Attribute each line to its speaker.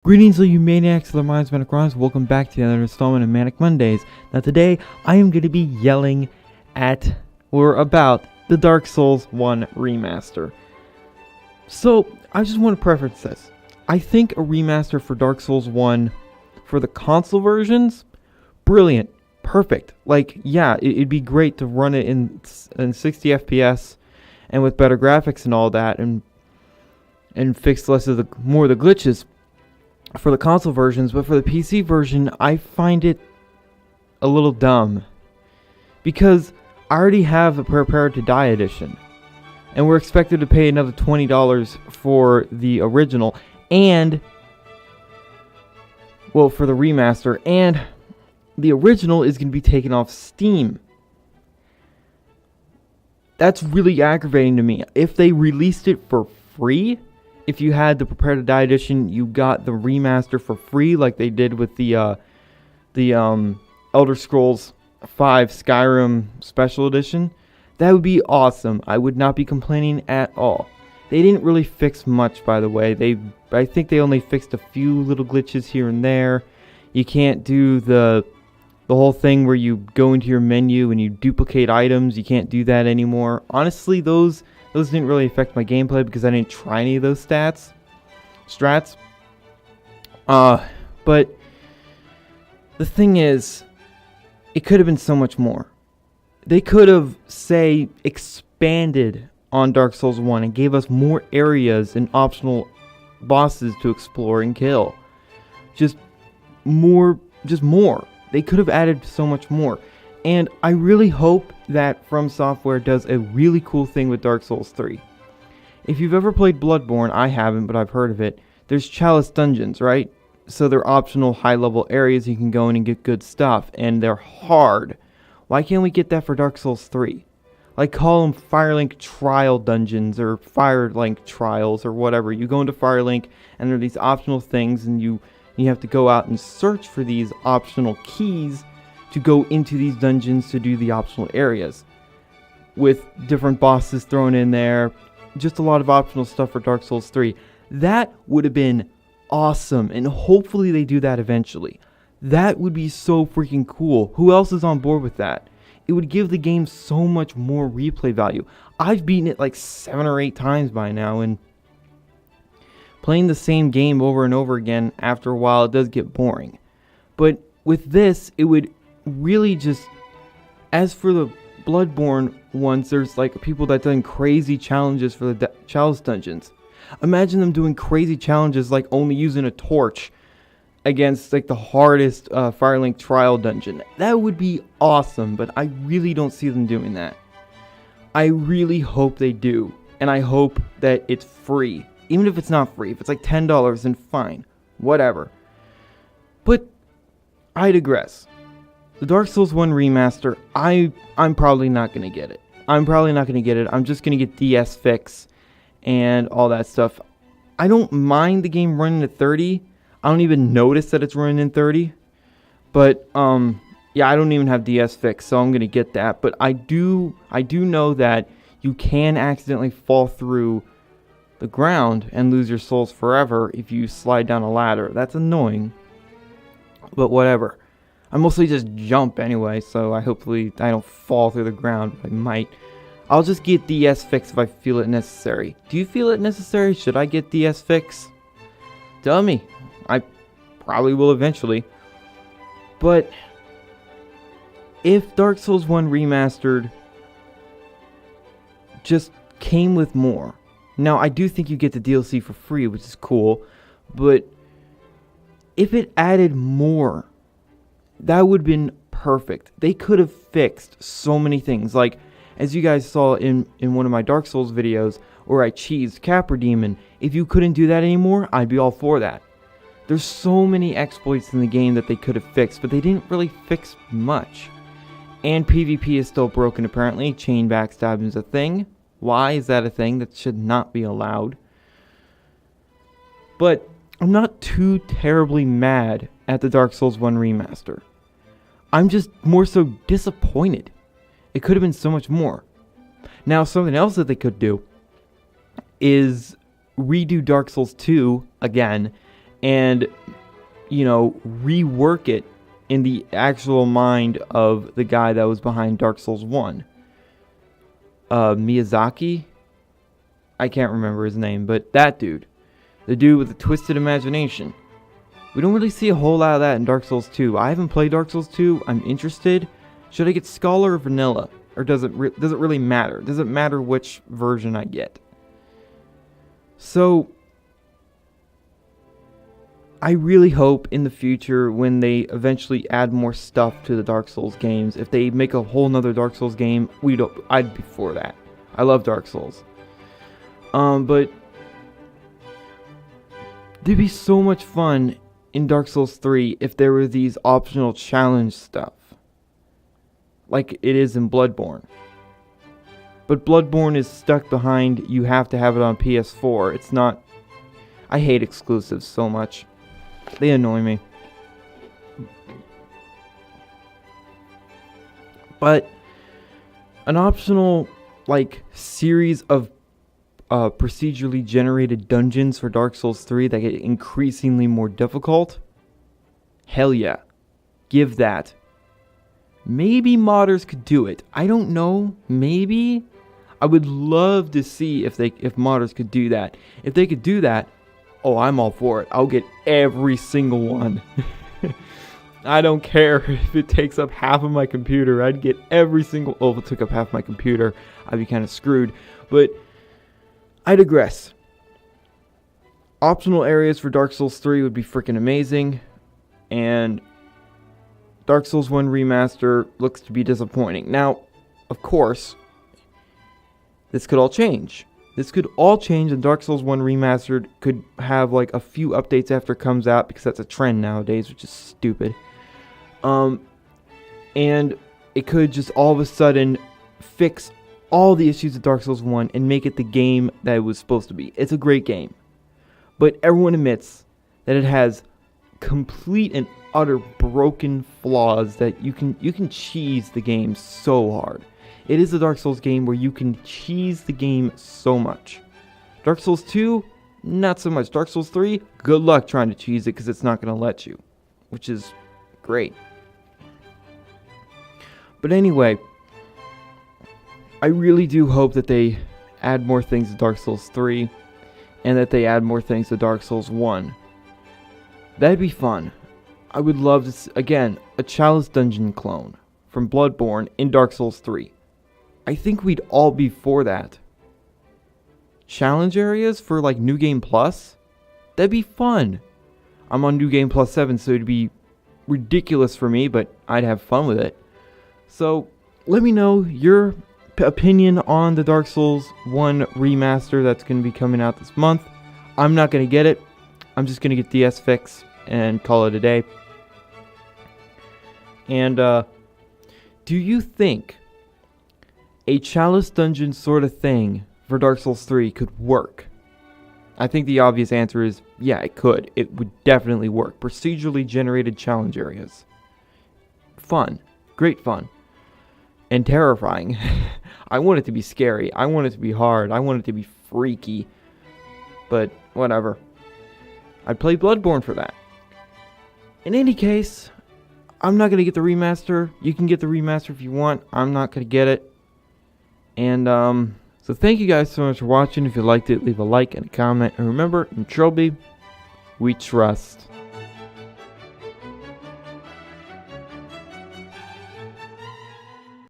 Speaker 1: Greetings all you maniacs of their minds, Manic. Welcome back to another installment of Manic Mondays. Now today, I am going to be yelling at, or about, the Dark Souls 1 Remaster. So, I just want to preface this. I think a remaster for Dark Souls 1 for the console versions, brilliant, perfect. Like, yeah, it'd be great to run it in 60 FPS and with better graphics and all that, and fix more of the glitches for the console versions. But for the PC version, I find it a little dumb, because I already have a Prepare to Die edition, and we're expected to pay another $20 for the original, and, well, for the remaster, and the original is going to be taken off Steam. That's really aggravating to me. If they released it for free, if you had the Prepare to Die edition, you got the remaster for free, like they did with the Elder Scrolls 5 Skyrim Special Edition, that would be awesome. I would not be complaining at all. They didn't really fix much, by the way. I think they only fixed a few little glitches here and there. You can't do the whole thing where you go into your menu and you duplicate items. You can't do that anymore. Honestly, those didn't really affect my gameplay because I didn't try any of those strats. But the thing is, it could have been so much more. They could have, say, expanded on Dark Souls 1 and gave us more areas and optional bosses to explore and kill. Just more. They could have added so much more. And I really hope that From Software does a really cool thing with Dark Souls 3. If you've ever played Bloodborne, I haven't, but I've heard of it, there's Chalice dungeons, right? So they're optional high-level areas you can go in and get good stuff, and they're hard. Why can't we get that for Dark Souls 3? Like, call them Firelink Trial Dungeons, or Firelink Trials, or whatever. You go into Firelink, and there are these optional things, and you have to go out and search for these optional keys to go into these dungeons to do the optional areas, with different bosses thrown in there. Just a lot of optional stuff for Dark Souls 3. That would have been awesome, and hopefully they do that eventually. That would be so freaking cool. Who else is on board with that? It would give the game so much more replay value. I've beaten it like 7 or 8 times by now, and playing the same game over and over again, after a while, it does get boring. But with this, it would really just, as for the Bloodborne ones, there's like people that done crazy challenges for the Chalice dungeons. Imagine them doing crazy challenges like only using a torch against like the hardest Firelink Trial dungeon. That would be awesome, but I really don't see them doing that. I really hope they do, and I hope that it's free. Even if it's not free, if it's like $10, then fine, whatever. But I digress. The Dark Souls 1 remaster, I'm probably not going to get it. I'm just going to get DS Fix and all that stuff. I don't mind the game running at 30. I don't even notice that it's running in 30. But, yeah, I don't even have DS Fix, so I'm going to get that. But I do know that you can accidentally fall through the ground and lose your souls forever if you slide down a ladder. That's annoying. But whatever. I mostly just jump anyway, so hopefully I don't fall through the ground. I might. I'll just get DS Fix if I feel it necessary. Do you feel it necessary? Should I get DS Fix? Tell me. I probably will eventually. But if Dark Souls 1 Remastered just came with more. Now, I do think you get the DLC for free, which is cool. But if it added more, that would have been perfect. They could have fixed so many things. Like, as you guys saw in one of my Dark Souls videos, where I cheesed Capra Demon. If you couldn't do that anymore, I'd be all for that. There's so many exploits in the game that they could have fixed, but they didn't really fix much. And PvP is still broken apparently. Chain backstabbing is a thing. Why is that a thing? That should not be allowed. But I'm not too terribly mad at the Dark Souls 1 remaster. I'm just more so disappointed. It could have been so much more. Now, something else that they could do is redo Dark Souls 2 again and, rework it in the actual mind of the guy that was behind Dark Souls 1. Miyazaki? I can't remember his name, but that dude. The dude with the twisted imagination. We don't really see a whole lot of that in Dark Souls 2. I haven't played Dark Souls 2. I'm interested. Should I get Scholar or Vanilla? Or does it really matter? Does it matter which version I get? So, I really hope in the future when they eventually add more stuff to the Dark Souls games, if they make a whole nother Dark Souls game, I'd be for that. I love Dark Souls. But there'd be so much fun in Dark Souls 3 if there were these optional challenge stuff. Like it is in Bloodborne. But Bloodborne is stuck behind, you have to have it on PS4. It's not... I hate exclusives so much. They annoy me. But an optional, series of procedurally generated dungeons for Dark Souls 3 that get increasingly more difficult? Hell yeah. Give that. Maybe modders could do it. I don't know. Maybe. I would love to see if modders could do that. If they could do that, oh, I'm all for it. I'll get every single one. I don't care if it takes up half of my computer. I'd get every single... Oh, if it took up half my computer, I'd be kind of screwed. But I digress. Optional areas for Dark Souls 3 would be freaking amazing. And Dark Souls 1 Remaster looks to be disappointing. Now, of course, this could all change. This could all change, and Dark Souls 1 Remastered could have a few updates after it comes out, because that's a trend nowadays, which is stupid. And it could just all of a sudden fix all the issues of Dark Souls 1 and make it the game that it was supposed to be. It's a great game. But everyone admits that it has complete and utter broken flaws that you can cheese the game so hard. It is a Dark Souls game where you can cheese the game so much. Dark Souls 2, not so much. Dark Souls 3, good luck trying to cheese it because it's not going to let you. Which is great. But anyway, I really do hope that they add more things to Dark Souls 3 and that they add more things to Dark Souls 1. That'd be fun. I would love to see, again, a Chalice Dungeon clone from Bloodborne in Dark Souls 3. I think we'd all be for that. Challenge areas for New Game Plus? That'd be fun. I'm on New Game Plus 7, so it'd be ridiculous for me, but I'd have fun with it. So, let me know your opinion on the Dark Souls 1 remaster that's going to be coming out this month. I'm not going to get it. I'm just going to get DS Fix and call it a day. And, do you think a Chalice Dungeon sort of thing for Dark Souls 3 could work? I think the obvious answer is, yeah, it could. It would definitely work. Procedurally generated challenge areas. Fun. Great fun. And terrifying. I want it to be scary. I want it to be hard. I want it to be freaky. But, whatever. I'd play Bloodborne for that. In any case, I'm not going to get the remaster. You can get the remaster if you want. I'm not going to get it. And, so thank you guys so much for watching. If you liked it, leave a like and a comment. And remember, in Trilby, we trust.